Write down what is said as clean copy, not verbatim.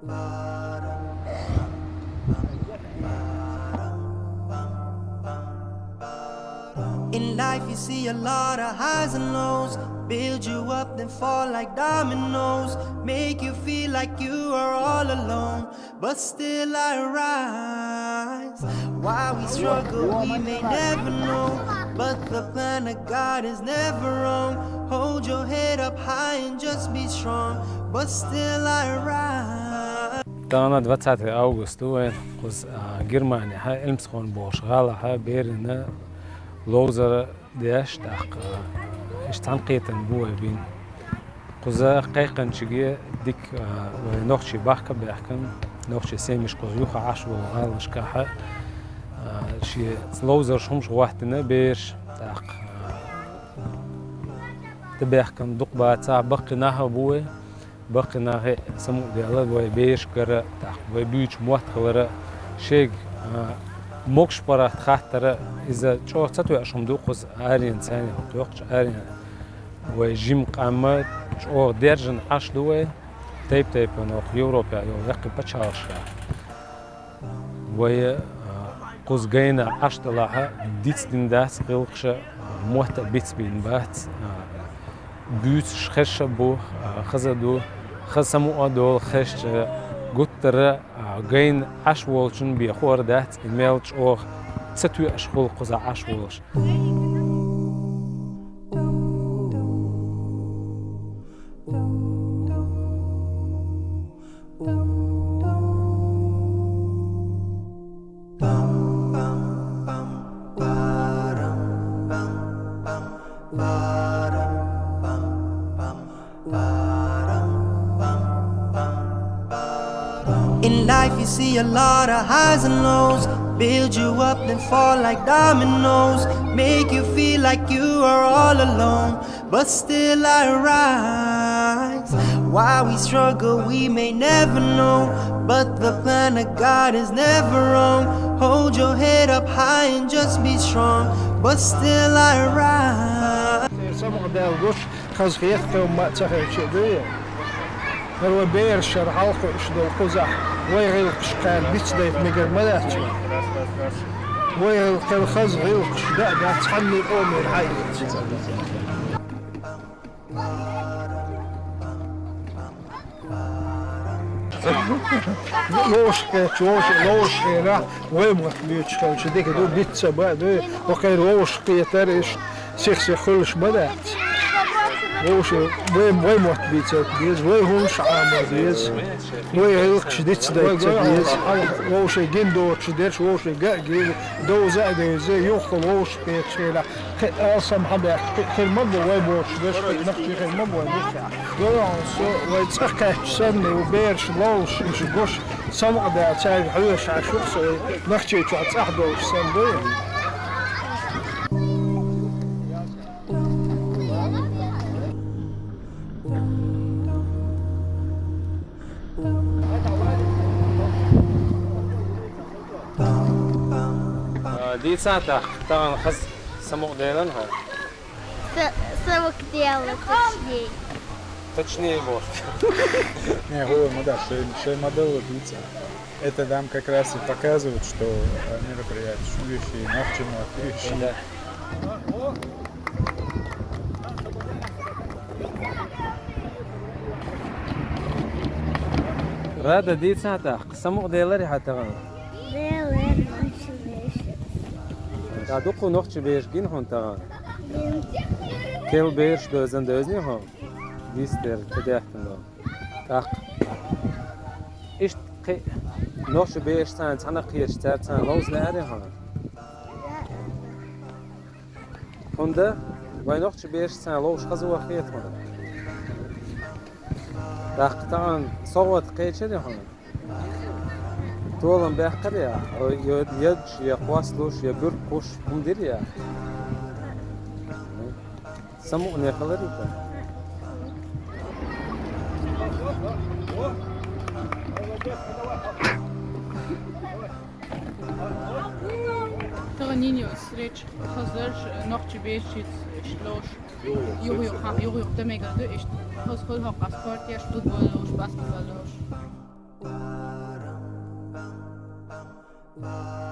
In life you see a lot of highs and lows, build you up then fall like dominoes, make you feel like you are all alone, but still I rise. Why we struggle we may never know, but the plan of God is never wrong. Hold your head up high and just be strong, but still I rise. Dana 20 augustu uz Germania ha ilmsxon bosh gala ha berina لوزر ديش تاق اشتنقيتن بوه بين قزا قيقن شجية ديك ونوخشي بحكة بيحكن نوخشي سيمش قزيوخ عشو وغالش كاحة شي لوزر شمش واحدنا بيش تاق تبيحكن دق باتا بقناها بوه بقناها سمو ديالا بوه بيش كرا تاق بوه بيوش موات خلرا شيك موكش برا خاطر إذا شو تسوي أشوم دوقز آرين ثاني دوقش آرين وجيم قامة شو درجن عش دوه تيب نوخ يوروبا يوقي بتشارشة ويا قز جينا عش طلعها ديت دين داس قلقش موت بيت بين بات بيوت خش بو خزدو خسمو أدول خش قطر جين عش والشن بيخور دات إيميلش أو ستوي أشغل قزع عش والش. In life you see a lot of highs and lows, build you up then fall like dominoes, make you feel like you are all alone, but still I rise. Why we struggle we may never know, but the plan of God is never wrong. Hold your head up high and just be strong, but still I rise. هو بير شر حلقه اشدو قزح ويغلق شكال بيتش دايت مقر مداتش ويغلق الخز غلق شداء دا تحمي قومي الحيط لوشكي راح ويموت بيتش ديك دو بيتسا بعد وكاين لوشكي ترش سيخسي خلش مدات وش وين موت بيتك بيز وين شعام بيز وين شديت دايت بيز وش جندو شديش وش جاجي دو زاد زي يخل وش بيتشيلا اصلا حدا كل مره وين وش باش نحكي كل مره نحكي دو ويتسكع سنه وبيرش لوش مش قش سمع ده تاع حوش على شخص نحكي تاع تحضر سنه دي ساعة طبعا خص سموق ديلنها سمك ديالك точнее вот. Не, да, что модель убийца. Это нам как раз и показывает, что мероприятие шующие, навчено, отвечие. Rada دي ساعة سموق ديلري حتى غن. Daduk noch zu beers gehen honta. Kel beers dozen dozni ho. Dister gedachten da. Ach. Ist noch zu beers san sana qiyar start san los lade ha. Honda vai noch zu beers san los qazu khiyat ho. Daqtan sawat qiychadi ho. طولن بحقر يا يد يا قواسلوش يا برقوش مدير يا سموعني خلريكم تغنيني سريتش خزرش نوخش بيشيت شلوش يوغ تميغر دو اشت خز خل ها قاسبارتياش فوتبولوش باسكتبولوش Ba-dum, bum, bum, ba.